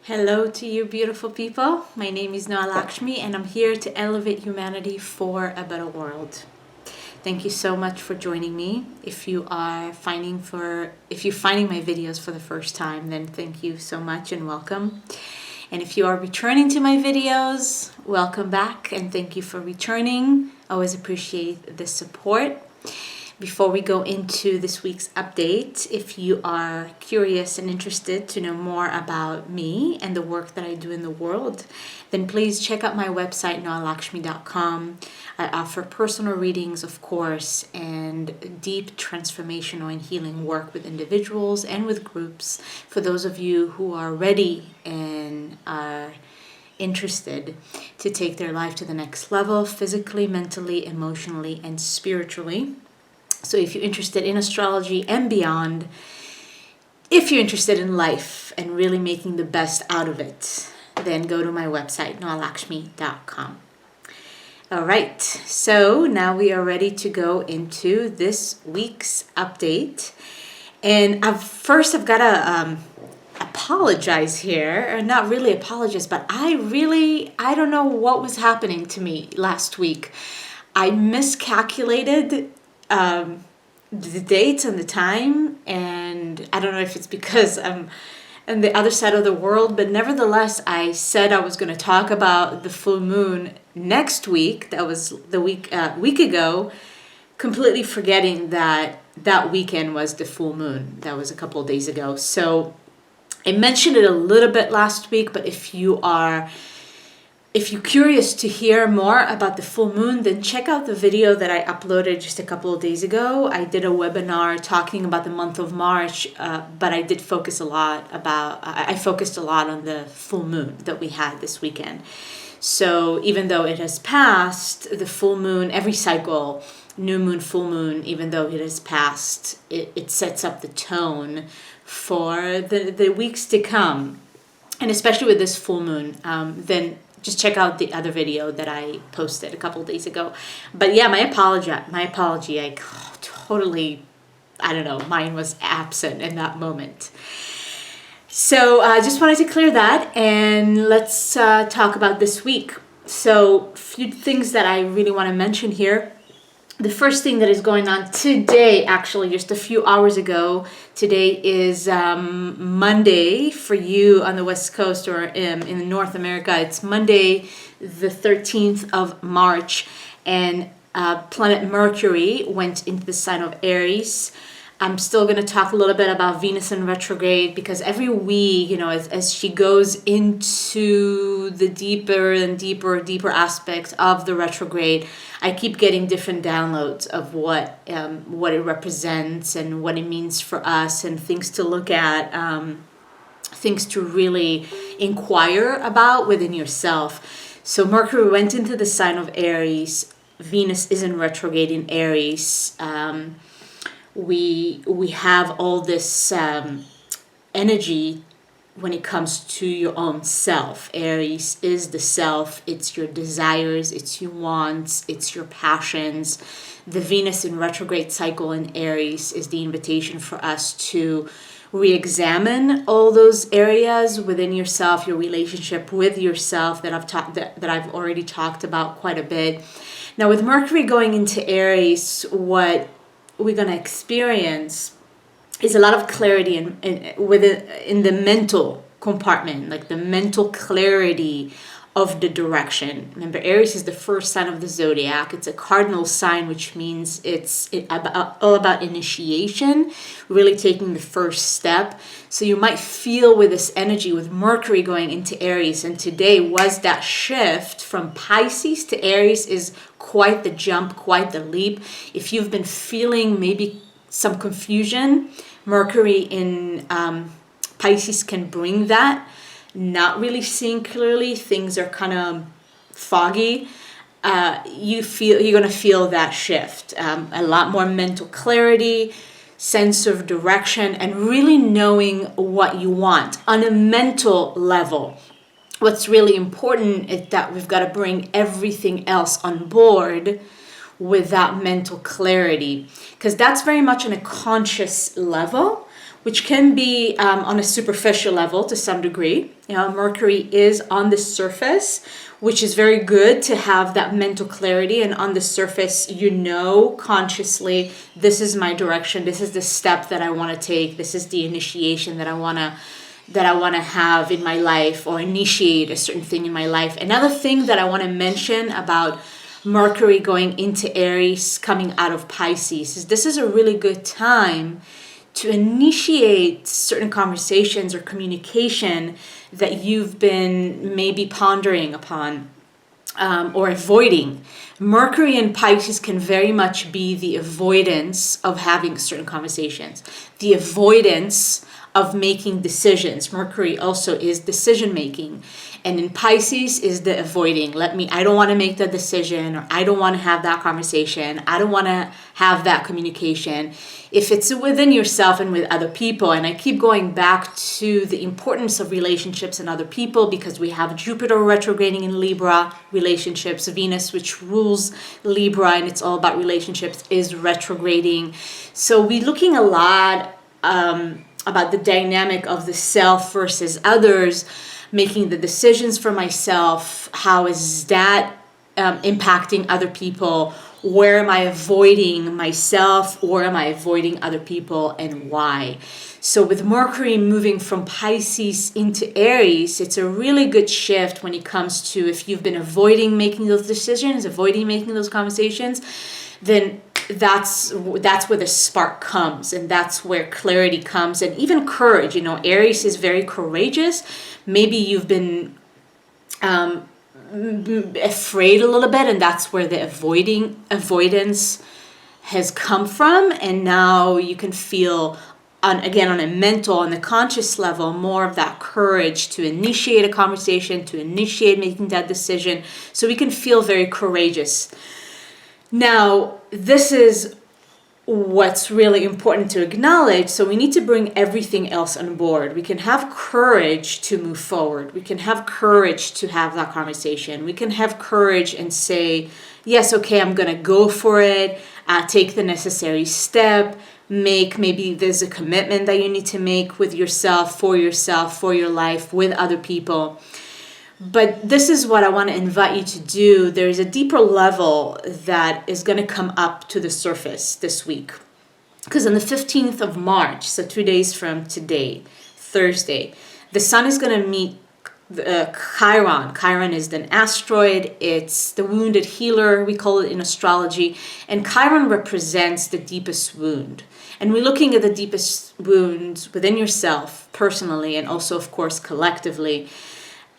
Hello to you beautiful people. My name is Noah Lakshmi and I'm here to elevate humanity for a better world. Thank you so much for joining me. If you're finding my videos for the first time, then thank you so much and welcome. And if you are returning to my videos, welcome back and thank you for returning. I always appreciate the support. Before we go into this week's update, if you are curious and interested to know more about me and the work that I do in the world, then please check out my website, noahlakshmi.com. I offer personal readings, of course, and deep transformational and healing work with individuals and with groups for those of you who are ready and are interested to take their life to the next level, physically, mentally, emotionally, and spiritually. So if you're interested in astrology and beyond, if you're interested in life and really making the best out of it, then go to my website, noahlakshmi.com. All right, so now we are ready to go into this week's update. And I've got to apologize here, or not really apologize, but I don't know what was happening to me last week. I miscalculated the dates and the time, and I don't know if it's because I'm on the other side of the world, but nevertheless I said I was going to talk about the full moon next week. That was the week ago, completely forgetting that weekend was the full moon. That was a couple of days ago. So I mentioned it a little bit last week, but if you're curious to hear more about the full moon, then check out the video that I uploaded just a couple of days ago. I did a webinar talking about the month of March, but I focused a lot on the full moon that we had this weekend. So even though it has passed, the full moon, every cycle, new moon, full moon, even though it has passed, it sets up the tone for the weeks to come. And especially with this full moon, then just check out the other video that I posted a couple of days ago. But yeah, my apology. I totally, mine was absent in that moment. So I just wanted to clear that, and let's talk about this week. So a few things that I really want to mention here. The first thing that is going on today, actually just a few hours ago, today is Monday for you on the West Coast, or in North America. It's Monday, the 13th of March, and planet Mercury went into the sign of Aries. I'm still going to talk a little bit about Venus in retrograde, because every week, as she goes into the deeper and deeper aspects of the retrograde, I keep getting different downloads of what it represents and what it means for us, and things to look at, things to really inquire about within yourself. So Mercury went into the sign of Aries. Venus is in retrograde in Aries. We have all this energy when it comes to your own self. Aries is the self. It's your desires, it's your wants, it's your passions. The Venus in retrograde cycle in Aries is the invitation for us to re-examine all those areas within yourself, your relationship with yourself that I've already talked about quite a bit. Now, with Mercury going into Aries, what we're going to experience is a lot of clarity in the mental compartment, like the mental clarity of the direction. Remember, Aries is the first sign of the zodiac. It's a cardinal sign, which means it's all about initiation, really taking the first step. So you might feel with this energy, with Mercury going into Aries, and today was that shift from Pisces to Aries is quite the jump, quite the leap. If you've been feeling maybe some confusion, Mercury in Pisces can bring that. Not really seeing clearly, things are kind of foggy. You're gonna feel that shift. A lot more mental clarity, sense of direction, and really knowing what you want on a mental level. What's really important is that we've got to bring everything else on board with that mental clarity, because that's very much on a conscious level. which can be on a superficial level to some degree. Mercury is on the surface, which is very good to have that mental clarity. And on the surface, consciously, this is my direction. This is the step that I want to take. This is the initiation that I want to have in my life, or initiate a certain thing in my life. Another thing that I want to mention about Mercury going into Aries, coming out of Pisces, is this is a really good time to initiate certain conversations or communication that you've been maybe pondering upon or avoiding. Mercury in Pisces can very much be the avoidance of having certain conversations, the avoidance of making decisions. Mercury also is decision making. And in Pisces is the avoiding. I don't want to make the decision, or I don't want to have that conversation. I don't want to have that communication. If it's within yourself and with other people, and I keep going back to the importance of relationships and other people, because we have Jupiter retrograding in Libra, relationships, Venus, which rules Libra, and it's all about relationships, is retrograding. So we're looking a lot about the dynamic of the self versus others, making the decisions for myself. How is that impacting other people? Where am I avoiding myself, or am I avoiding other people, and why? So with Mercury moving from Pisces into Aries, it's a really good shift when it comes to, if you've been avoiding making those decisions, avoiding making those conversations, then that's where the spark comes, and that's where clarity comes, and even courage. Aries is very courageous. Maybe you've been afraid a little bit, and that's where the avoidance has come from, and now you can feel on a mental, on the conscious level, more of that courage to initiate a conversation, to initiate making that decision, so we can feel very courageous. Now, this is what's really important to acknowledge. So we need to bring everything else on board. We can have courage to move forward. We can have courage to have that conversation. We can have courage and say, yes, okay, I'm going to go for it. Take the necessary step. Maybe there's a commitment that you need to make with yourself, for your life, with other people. But this is what I want to invite you to do. There's a deeper level that is going to come up to the surface this week. Because on the 15th of March, so 2 days from today, Thursday, the sun is going to meet Chiron. Chiron is an asteroid. It's the wounded healer, we call it in astrology. And Chiron represents the deepest wound. And we're looking at the deepest wounds within yourself, personally, and also, of course, collectively.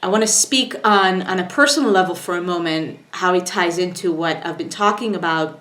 I want to speak on a personal level for a moment, how it ties into what I've been talking about.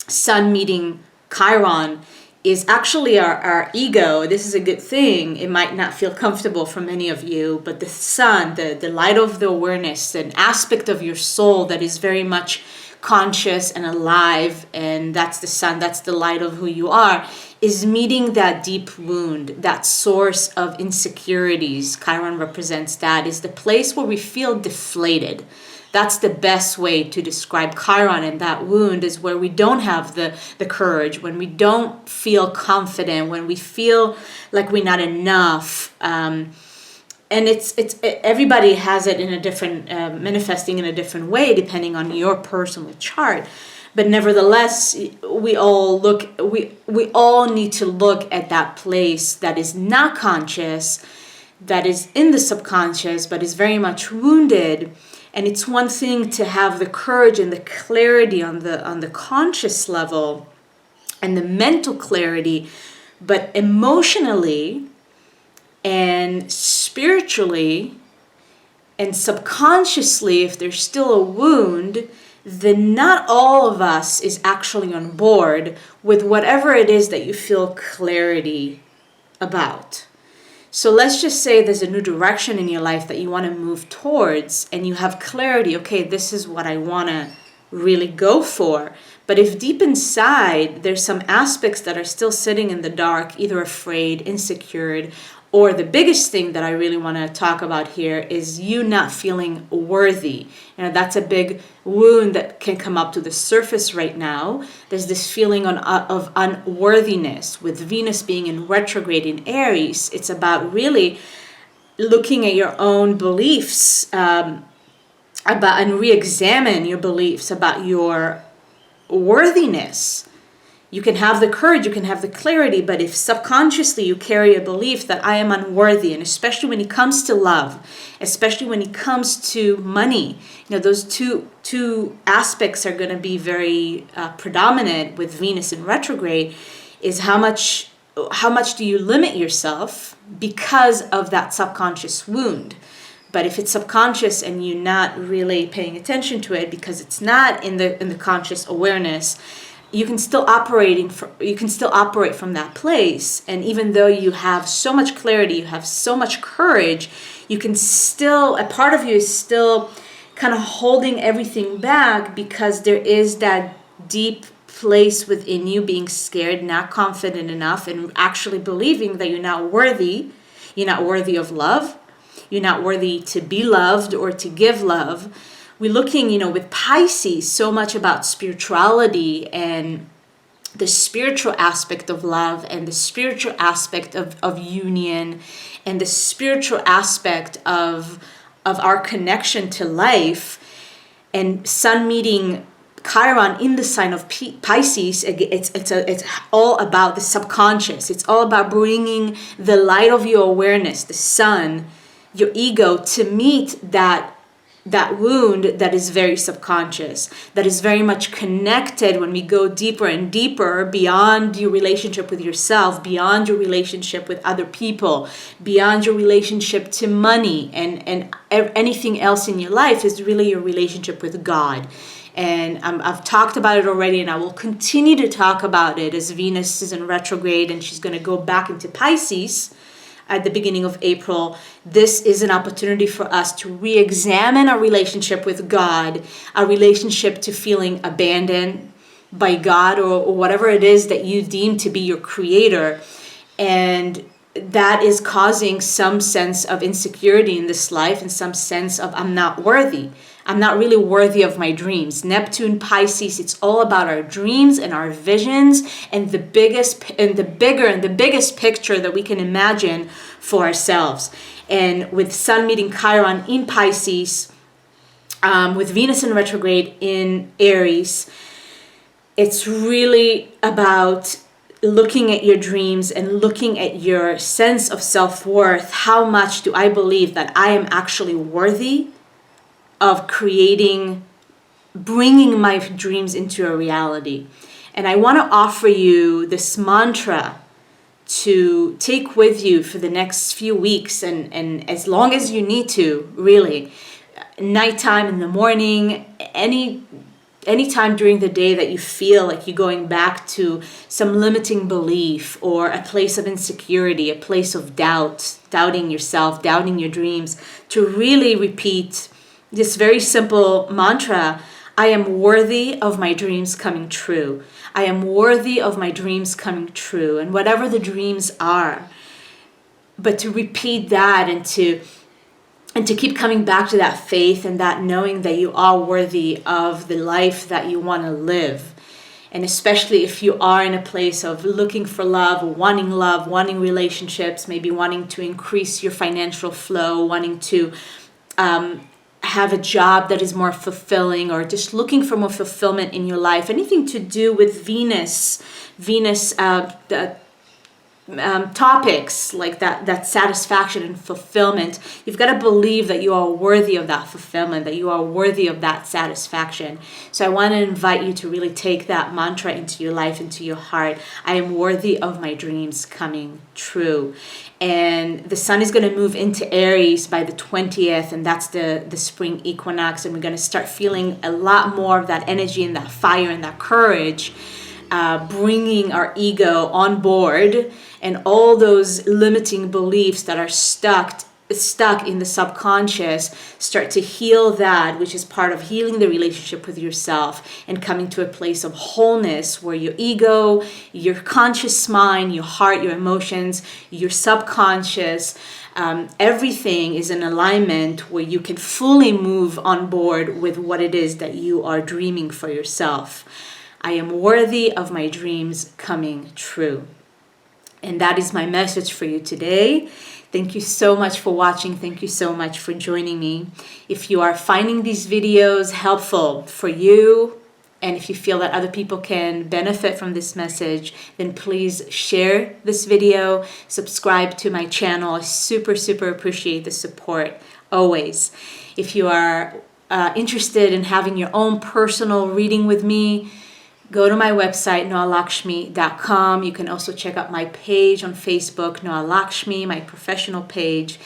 Sun meeting Chiron is actually our ego. This is a good thing. It might not feel comfortable for many of you, but the sun, the light of the awareness, an aspect of your soul that is very much conscious and alive, and that's the sun, that's the light of who you are, is meeting that deep wound, that source of insecurities. Chiron represents that, is the place where we feel deflated. That's the best way to describe Chiron, and that wound is where we don't have the courage, when we don't feel confident, when we feel like we're not enough. And it's everybody has it in a different, manifesting in a different way depending on your personal chart. But nevertheless, we all need to look at that place that is not conscious, that is in the subconscious, but is very much wounded. And it's one thing to have the courage and the clarity on the conscious level and the mental clarity, but emotionally and spiritually and subconsciously, if there's still a wound, then not all of us is actually on board with whatever it is that you feel clarity about. So let's just say there's a new direction in your life that you want to move towards, and you have clarity, okay, this is what I want to really go for. But if deep inside there's some aspects that are still sitting in the dark, either afraid, insecure, or the biggest thing that I really want to talk about here is you not feeling worthy. That's a big wound that can come up to the surface right now. There's this feeling of unworthiness with Venus being in retrograde in Aries. It's about really looking at your own beliefs and re-examine your beliefs about your worthiness. You can have the courage, you can have the clarity, but if subconsciously you carry a belief that I am unworthy, and especially when it comes to love, especially when it comes to money, those two aspects are going to be very predominant with Venus in retrograde, is how much do you limit yourself because of that subconscious wound. But if it's subconscious and you're not really paying attention to it because it's not in the conscious awareness, you can still operate from that place. And even though you have so much clarity, you have so much courage, you can still, a part of you is still kind of holding everything back because there is that deep place within you being scared, not confident enough, and actually believing that you're not worthy. You're not worthy of love. You're not worthy to be loved or to give love. We're looking, with Pisces, so much about spirituality and the spiritual aspect of love and the spiritual aspect of union and the spiritual aspect of our connection to life. And Sun meeting Chiron in the sign of Pisces, it's all about the subconscious. It's all about bringing the light of your awareness, the sun, your ego, to meet that wound that is very subconscious, that is very much connected when we go deeper and deeper beyond your relationship with yourself, beyond your relationship with other people, beyond your relationship to money and anything else in your life, is really your relationship with God. And I've talked about it already, and I will continue to talk about it as Venus is in retrograde and she's going to go back into Pisces at the beginning of April. This is an opportunity for us to re-examine our relationship with God, our relationship to feeling abandoned by God or whatever it is that you deem to be your creator. And that is causing some sense of insecurity in this life and some sense of I'm not worthy. I'm not really worthy of my dreams. Neptune, Pisces, it's all about our dreams and our visions and the biggest picture that we can imagine for ourselves. And with Sun meeting Chiron in Pisces, with Venus in retrograde in Aries, it's really about looking at your dreams and looking at your sense of self-worth. How much do I believe that I am actually worthy of bringing my dreams into a reality? And I want to offer you this mantra to take with you for the next few weeks and as long as you need to, really. Nighttime, in the morning, any time during the day that you feel like you're going back to some limiting belief or a place of insecurity, a place of doubt, doubting yourself, doubting your dreams, to really repeat this very simple mantra: I am worthy of my dreams coming true. I am worthy of my dreams coming true. And whatever the dreams are, but to repeat that and to keep coming back to that faith and that knowing that you are worthy of the life that you want to live. And especially if you are in a place of looking for love, wanting relationships, maybe wanting to increase your financial flow, wanting to have a job that is more fulfilling, or just looking for more fulfillment in your life, anything to do with Venus topics like that satisfaction and fulfillment, you've got to believe that you are worthy of that fulfillment, that you are worthy of that satisfaction. So I want to invite you to really take that mantra into your life, into your heart. I am worthy of my dreams coming true. And the sun is going to move into Aries by the 20th, and that's the spring equinox, and we're going to start feeling a lot more of that energy and that fire and that courage, bringing our ego on board and all those limiting beliefs that are stuck stuck in the subconscious, start to heal that, which is part of healing the relationship with yourself and coming to a place of wholeness where your ego, your conscious mind, your heart, your emotions, your subconscious, everything is in alignment where you can fully move on board with what it is that you are dreaming for yourself. I am worthy of my dreams coming true. And that is my message for you today. Thank you so much for watching. Thank you so much for joining me. If you are finding these videos helpful for you, and if you feel that other people can benefit from this message, then please share this video, subscribe to my channel. I super appreciate the support always. If you are interested in having your own personal reading with me, go to my website, noalakshmi.com. You can also check out my page on Facebook, Noa Lakshmi, my professional page.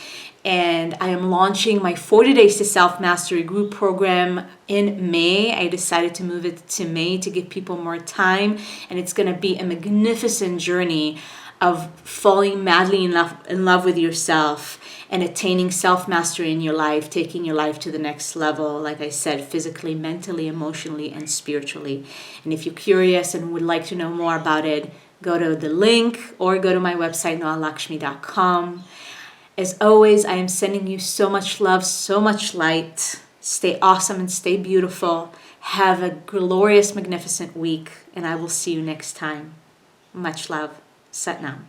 And I am launching my 40 Days to Self-Mastery group program in May. I decided to move it to May to give people more time. And it's going to be a magnificent journey of falling madly in love with yourself and attaining self-mastery in your life, taking your life to the next level, like I said, physically, mentally, emotionally, and spiritually. And if you're curious and would like to know more about it, go to the link or go to my website, noalakshmi.com. As always, I am sending you so much love, so much light. Stay awesome and stay beautiful. Have a glorious, magnificent week, and I will see you next time. Much love. Sat Nam.